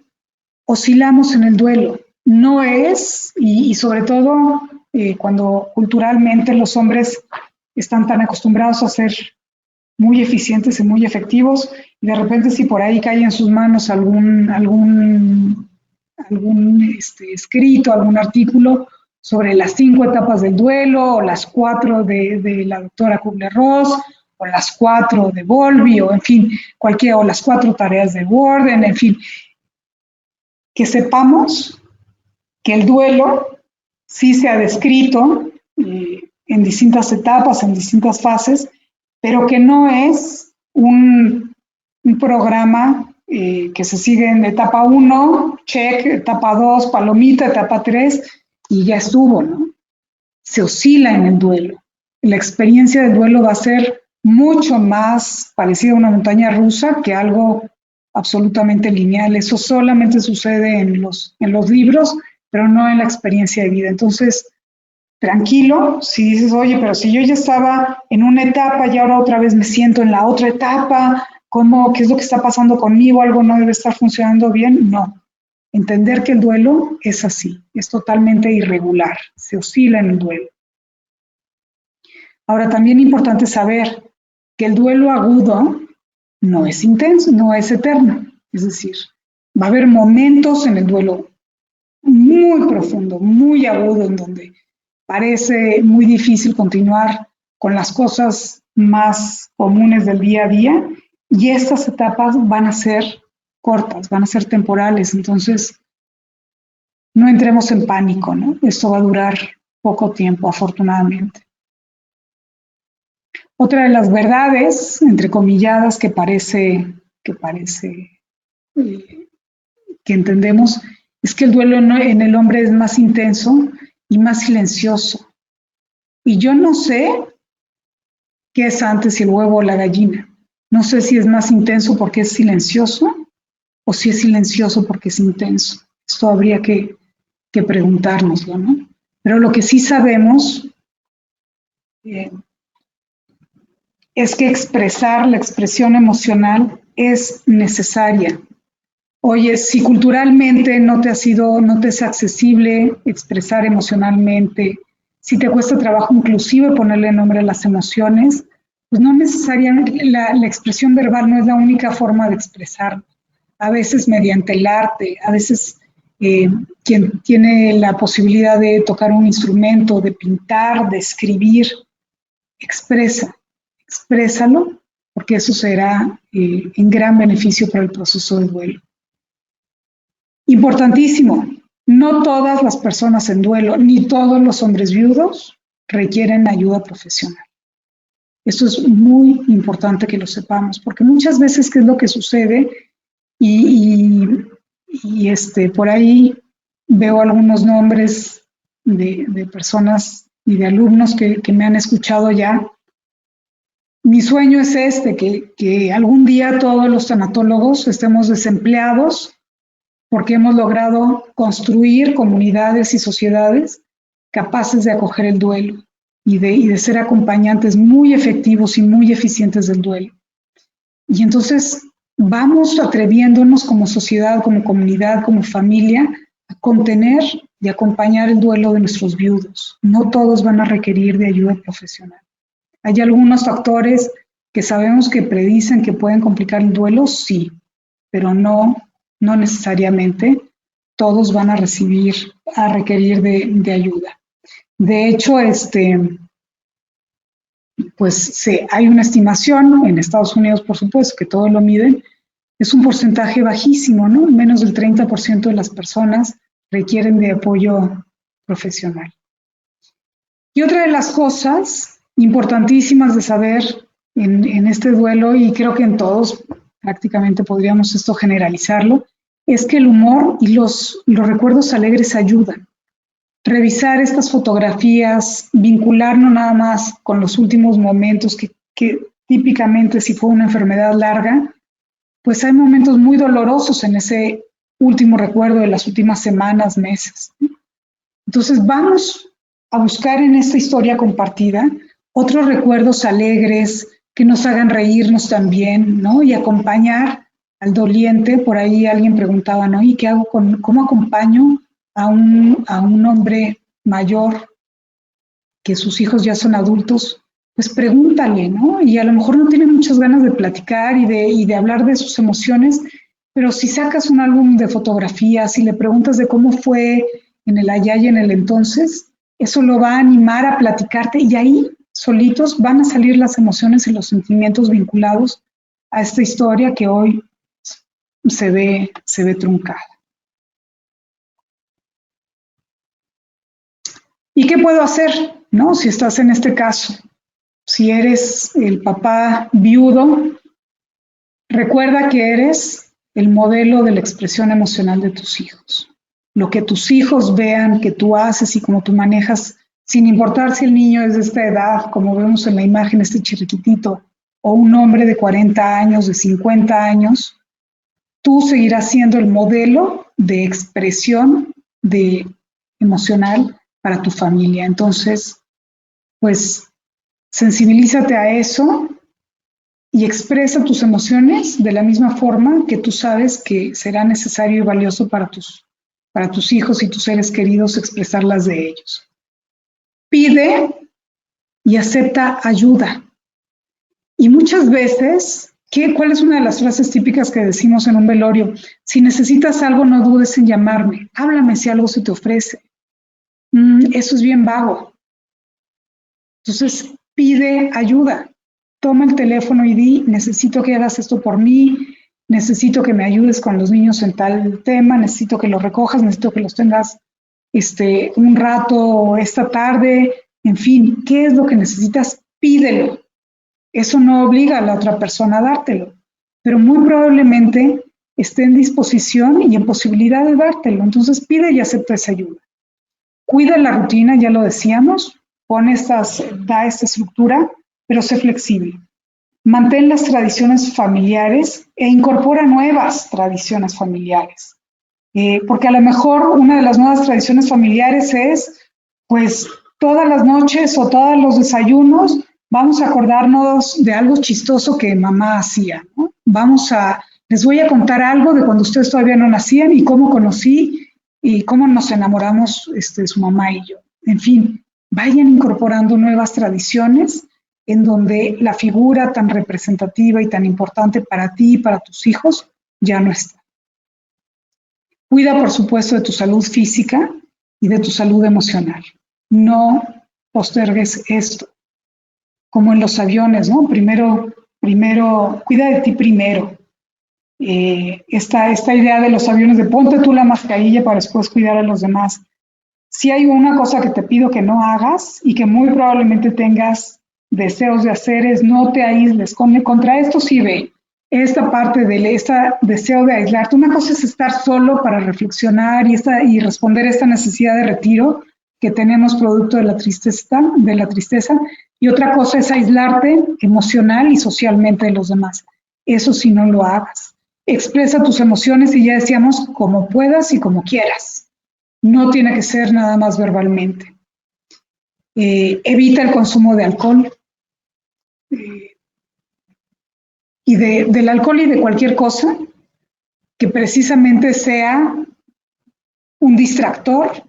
S2: oscilamos en el duelo. No es, y sobre todo cuando culturalmente los hombres están tan acostumbrados a ser muy eficientes y muy efectivos, y de repente si por ahí cae en sus manos algún escrito, algún artículo sobre las 5 etapas del duelo, o las 4 de la doctora Kubler-Ross, o las 4 de Bowlby, o en fin, o las 4 tareas de Worden, en fin, que sepamos que el duelo sí se ha descrito en distintas etapas, en distintas fases, pero que no es un programa que se sigue en etapa 1, check, etapa 2, palomita, etapa 3, y ya estuvo, ¿no? Se oscila en el duelo. La experiencia del duelo va a ser mucho más parecida a una montaña rusa que algo absolutamente lineal. Eso solamente sucede en los libros, pero no en la experiencia de vida. Entonces, tranquilo, si dices, oye, pero si yo ya estaba en una etapa y ahora otra vez me siento en la otra etapa, ¿qué es lo que está pasando conmigo? ¿Algo no debe estar funcionando bien? No. Entender que el duelo es así, es totalmente irregular, se oscila en el duelo. Ahora, también es importante saber que el duelo agudo no es intenso, no es eterno. Es decir, va a haber momentos en el duelo muy profundo, muy agudo, en donde parece muy difícil continuar con las cosas más comunes del día a día, y estas etapas van a ser cortas, van a ser temporales. Entonces, no entremos en pánico, ¿no? Esto va a durar poco tiempo, afortunadamente. Otra de las verdades, entrecomilladas, que entendemos, es que el duelo en el hombre es más intenso y más silencioso. Y yo no sé qué es antes, si el huevo o la gallina. No sé si es más intenso porque es silencioso o si es silencioso porque es intenso. Esto habría que preguntárnoslo, ¿no? Pero lo que sí sabemos es que la expresión emocional es necesaria. Oye, si culturalmente no te es accesible expresar emocionalmente, si te cuesta trabajo inclusive ponerle nombre a las emociones, pues no necesariamente la expresión verbal no es la única forma de expresar. A veces mediante el arte, a veces quien tiene la posibilidad de tocar un instrumento, de pintar, de escribir, exprésalo, porque eso será en gran beneficio para el proceso de duelo. Importantísimo, no todas las personas en duelo, ni todos los hombres viudos requieren ayuda profesional. Esto es muy importante que lo sepamos, porque muchas veces, ¿qué es lo que sucede? Por ahí veo algunos nombres de personas y de alumnos que me han escuchado ya. Mi sueño es que algún día todos los tanatólogos estemos desempleados porque hemos logrado construir comunidades y sociedades capaces de acoger el duelo y de ser acompañantes muy efectivos y muy eficientes del duelo. Y entonces vamos atreviéndonos como sociedad, como comunidad, como familia, a contener y acompañar el duelo de nuestros viudos. No todos van a requerir de ayuda profesional. ¿Hay algunos factores que sabemos que predicen que pueden complicar el duelo? Sí, pero no necesariamente todos van a requerir de ayuda. De hecho, pues hay una estimación, en Estados Unidos por supuesto, que todos lo miden, es un porcentaje bajísimo, ¿no? Menos del 30% de las personas requieren de apoyo profesional. Y otra de las cosas importantísimas de saber en este duelo, y creo que en todos prácticamente podríamos esto generalizarlo, es que el humor y los recuerdos alegres ayudan. Revisar estas fotografías, vincular no nada más con los últimos momentos que típicamente si fue una enfermedad larga, pues hay momentos muy dolorosos en ese último recuerdo de las últimas semanas, meses. Entonces vamos a buscar en esta historia compartida otros recuerdos alegres que nos hagan reírnos también, ¿no? Y acompañar al doliente. Por ahí alguien preguntaba, ¿no? ¿Y qué hago cómo acompaño a un hombre mayor que sus hijos ya son adultos? Pues pregúntale, ¿no? Y a lo mejor no tiene muchas ganas de platicar y de hablar de sus emociones, pero si sacas un álbum de fotografías y le preguntas de cómo fue en el allá y en el entonces, eso lo va a animar a platicarte y ahí solitos van a salir las emociones y los sentimientos vinculados a esta historia que hoy se ve truncada. ¿Y qué puedo hacer, no? Si estás en este caso, si eres el papá viudo, recuerda que eres el modelo de la expresión emocional de tus hijos. Lo que tus hijos vean que tú haces y cómo tú manejas, sin importar si el niño es de esta edad, como vemos en la imagen, este chiriquitito, o un hombre de 40 años, de 50 años, tú seguirás siendo el modelo de expresión emocional para tu familia. Entonces, pues, sensibilízate a eso y expresa tus emociones de la misma forma que tú sabes que será necesario y valioso para tus hijos y tus seres queridos expresarlas de ellos. Pide y acepta ayuda. Y muchas veces, ¿cuál es una de las frases típicas que decimos en un velorio? Si necesitas algo, no dudes en llamarme. Háblame si algo se te ofrece. Eso es bien vago. Entonces, pide ayuda. Toma el teléfono y di, necesito que hagas esto por mí, necesito que me ayudes con los niños en tal tema, necesito que los recojas, necesito que los tengas un rato esta tarde, en fin, ¿qué es lo que necesitas? Pídelo. Eso no obliga a la otra persona a dártelo, pero muy probablemente esté en disposición y en posibilidad de dártelo. Entonces pide y acepta esa ayuda. Cuida la rutina, ya lo decíamos, da esta estructura, pero sé flexible. Mantén las tradiciones familiares e incorpora nuevas tradiciones familiares. Porque a lo mejor una de las nuevas tradiciones familiares es, pues, todas las noches o todos los desayunos vamos a acordarnos de algo chistoso que mamá hacía, ¿no? Les voy a contar algo de cuando ustedes todavía no nacían y cómo conocí y cómo nos enamoramos su mamá y yo. En fin, vayan incorporando nuevas tradiciones en donde la figura tan representativa y tan importante para ti y para tus hijos ya no está. Cuida, por supuesto, de tu salud física y de tu salud emocional. No postergues esto. Como en los aviones, ¿no? Primero, cuida de ti primero. Esta idea de los aviones de ponte tú la mascarilla para después cuidar a los demás. Si hay una cosa que te pido que no hagas y que muy probablemente tengas deseos de hacer es no te aísles. Contra esto sí ve esta parte de este deseo de aislarte. Una cosa es estar solo para reflexionar y responder a esta necesidad de retiro que tenemos producto de la tristeza, y otra cosa es aislarte emocional y socialmente de los demás. Eso sí no lo hagas. Expresa tus emociones y ya decíamos como puedas y como quieras. No tiene que ser nada más verbalmente. Evita el consumo de alcohol. Y del alcohol y de cualquier cosa que precisamente sea un distractor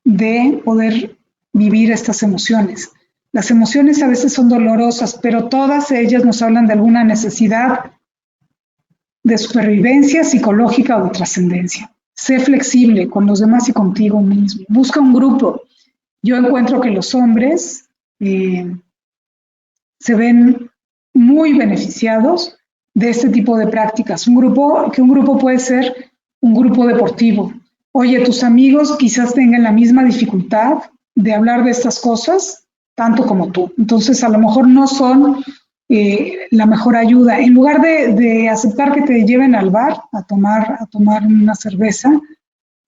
S2: de poder vivir estas emociones. Las emociones a veces son dolorosas, pero todas ellas nos hablan de alguna necesidad de supervivencia psicológica o de trascendencia. Sé flexible con los demás y contigo mismo. Busca un grupo. Yo encuentro que los hombres se ven muy beneficiados de este tipo de prácticas. Un grupo puede ser un grupo deportivo. Oye, tus amigos quizás tengan la misma dificultad de hablar de estas cosas, tanto como tú. Entonces, a lo mejor no son la mejor ayuda. En lugar de aceptar que te lleven al bar a tomar una cerveza,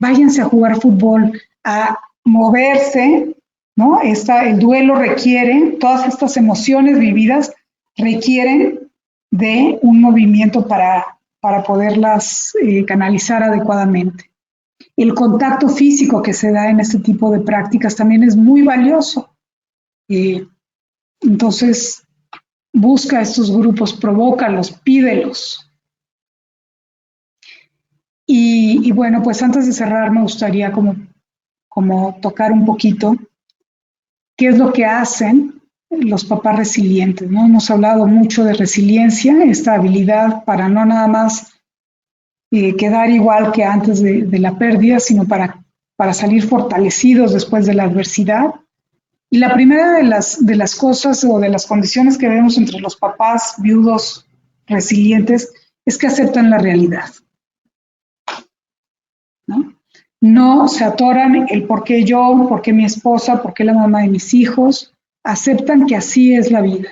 S2: váyanse a jugar fútbol, a moverse, ¿no? El duelo requiere, todas estas emociones vividas requieren de un movimiento para poderlas canalizar adecuadamente. El contacto físico que se da en este tipo de prácticas también es muy valioso. Entonces, busca estos grupos, provócalos, pídelos. Y bueno, pues antes de cerrar me gustaría como tocar un poquito qué es lo que hacen los papás resilientes, ¿no? Hemos hablado mucho de resiliencia, esta habilidad para no nada más quedar igual que antes de la pérdida, sino para salir fortalecidos después de la adversidad. Y la primera de las cosas o de las condiciones que vemos entre los papás viudos resilientes es que aceptan la realidad, ¿no? No se atoran el por qué yo, por qué mi esposa, por qué la mamá de mis hijos. Aceptan que así es la vida.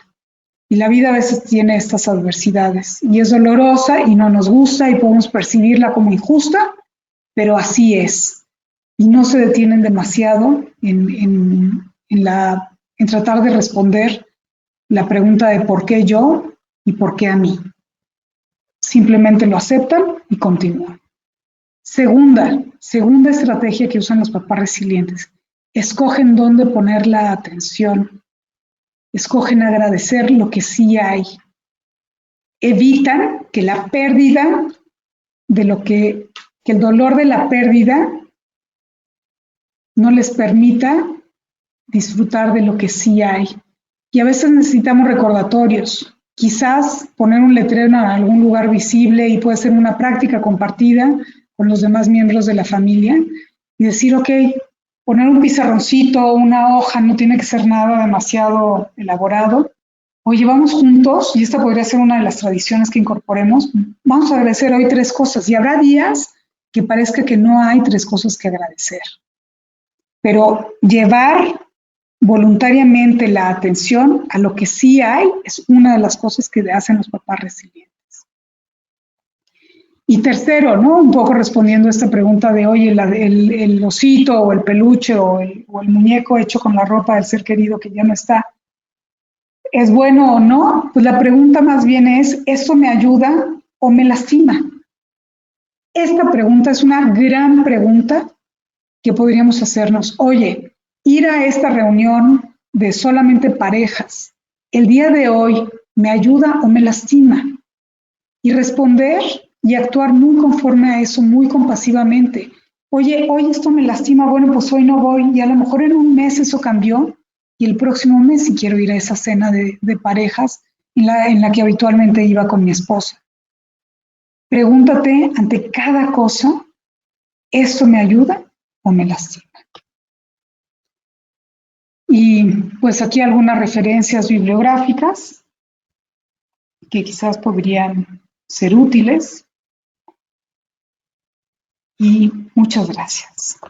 S2: Y la vida a veces tiene estas adversidades y es dolorosa y no nos gusta y podemos percibirla como injusta, pero así es. Y no se detienen demasiado en tratar de responder la pregunta de por qué yo y por qué a mí. Simplemente lo aceptan y continúan. Segunda estrategia que usan los papás resilientes. Escogen dónde poner la atención. Escogen agradecer lo que sí hay. Evitan que la pérdida que el dolor de la pérdida no les permita disfrutar de lo que sí hay. Y a veces necesitamos recordatorios. Quizás poner un letrero en algún lugar visible y puede ser una práctica compartida con los demás miembros de la familia y decir, ok, poner un pizarroncito, una hoja, no tiene que ser nada demasiado elaborado. Oye, vamos juntos, y esta podría ser una de las tradiciones que incorporemos, vamos a agradecer hoy 3 cosas, y habrá días que parezca que no hay 3 cosas que agradecer. Pero llevar voluntariamente la atención a lo que sí hay es una de las cosas que hacen los papás resilientes. Y tercero, ¿no? Un poco respondiendo a esta pregunta de, oye, el osito o el peluche o el muñeco hecho con la ropa del ser querido que ya no está, ¿es bueno o no? Pues la pregunta más bien es, ¿esto me ayuda o me lastima? Esta pregunta es una gran pregunta que podríamos hacernos. Oye, ir a esta reunión de solamente parejas, el día de hoy, ¿me ayuda o me lastima? Y responder y actuar muy conforme a eso, muy compasivamente. Oye, hoy esto me lastima, bueno, pues hoy no voy, y a lo mejor en un mes eso cambió, y el próximo mes sí quiero ir a esa cena de parejas en la que habitualmente iba con mi esposa. Pregúntate ante cada cosa, ¿esto me ayuda o me lastima? Y pues aquí algunas referencias bibliográficas que quizás podrían ser útiles. Y muchas gracias.